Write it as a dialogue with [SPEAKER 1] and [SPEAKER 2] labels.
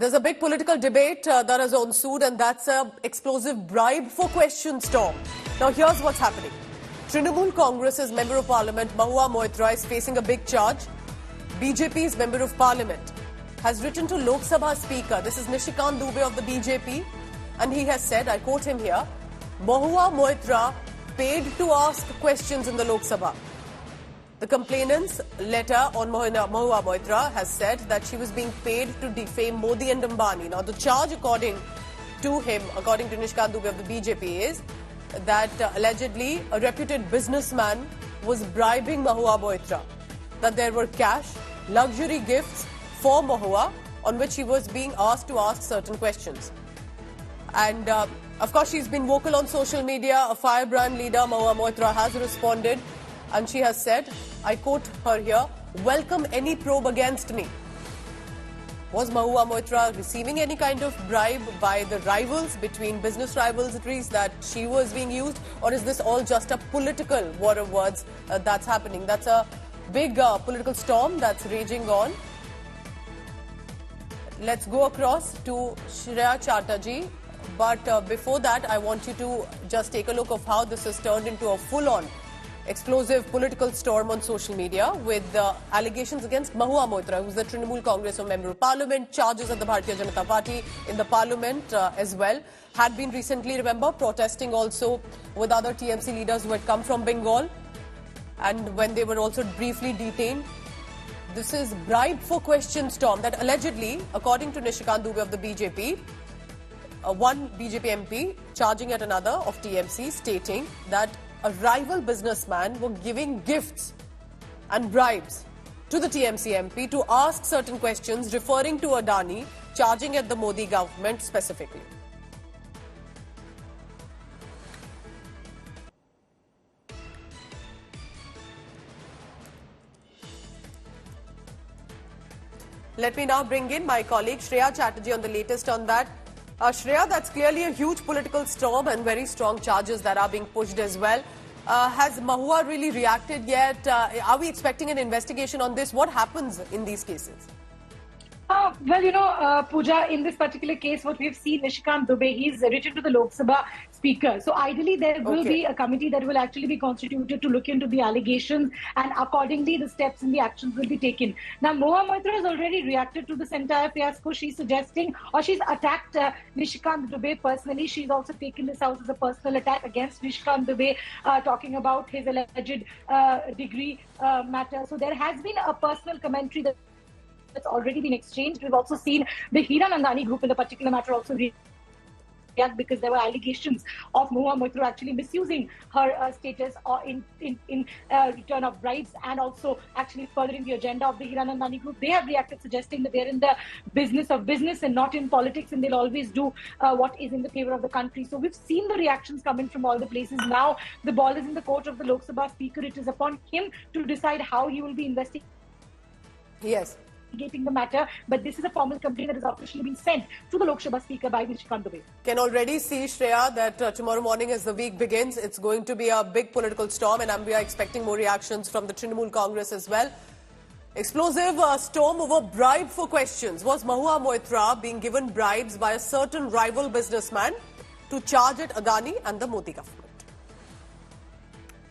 [SPEAKER 1] There's a big political debate that has ensued, and that's an explosive bribe for question storm. Now, here's what's happening. Trinamool Congress's Member of Parliament, Mahua Moitra, is facing a big charge. BJP's Member of Parliament has written to Lok Sabha Speaker, this is Nishikant Dubey of the BJP, and he has said, I quote him here, Mahua Moitra paid to ask questions in the Lok Sabha. The complainant's letter on Mahua Moitra has said that she was being paid to defame Modi and Ambani. Now, the charge, according to him, according to Nishikant Dubey of the BJP, is that allegedly a reputed businessman was bribing Mahua Moitra. That there were cash, luxury gifts for Mahua, on which he was being asked to ask certain questions. And of course, she's been vocal on social media. A firebrand leader, Mahua Moitra, has responded. And she has said, I quote her here, welcome any probe against me. Was Mahua Moitra receiving any kind of bribe by the rivals, between business rivalries that she was being used? Or is this all just a political war of words that's happening? That's a big political storm that's raging on. Let's go across to Shreya Chatterjee. But before that, I want you to just take a look of how this has turned into a full-on explosive political storm on social media with allegations against Mahua Moitra, who's the Trinamool Congress Member of Parliament, charges at the Bharatiya Janata Party in the Parliament as well. Had been recently, remember, protesting also with other TMC leaders who had come from Bengal, and when they were also briefly detained. This is bribe for question storm that allegedly, according to Nishikant Dubey of the BJP, one BJP MP charging at another of TMC, stating that a rival businessman were giving gifts and bribes to the TMC MP to ask certain questions, referring to Adani, charging at the Modi government specifically. Let me now bring in my colleague Shreya Chatterjee on the latest on that. Shreya, that's clearly a huge political storm and very strong charges that are being pushed as well. Has Mahua really reacted yet? Are we expecting an investigation on this? What happens in these cases?
[SPEAKER 2] Well, Pooja, in this particular case, what we've seen, Nishikant Dubey, he's written to the Lok Sabha Speaker. So ideally, there will be a committee that will actually be constituted to look into the allegations, and accordingly, the steps and the actions will be taken. Now, Mahua Moitra has already reacted to this entire fiasco. She's suggesting, or she's attacked Nishikant Dubey personally. She's also taken this out as a personal attack against Nishikant Dubey, talking about his alleged degree matter. So there has been a personal commentary that's already been exchanged. We've also seen the Hiranandani group in the particular matter also react, because there were allegations of Mahua Moitra actually misusing her status in return of bribes, and also actually furthering the agenda of the Hiranandani group. They have reacted, suggesting that they're in the business of business and not in politics, and they'll always do what is in the favor of the country. So we've seen the reactions coming from all the places. Now the ball is in the court of the Lok Sabha Speaker. It is upon him to decide how he will be investigating.
[SPEAKER 1] Yes.
[SPEAKER 2] The matter, but this is a formal complaint that has officially been sent to the Lok Sabha Speaker by Nishikant Dubey.
[SPEAKER 1] Can already see, Shreya, that tomorrow morning as the week begins, it's going to be a big political storm, and we are expecting more reactions from the Trinamool Congress as well. Explosive storm over bribe for questions. Was Mahua Moitra being given bribes by a certain rival businessman to charge at Adani and the Modi government?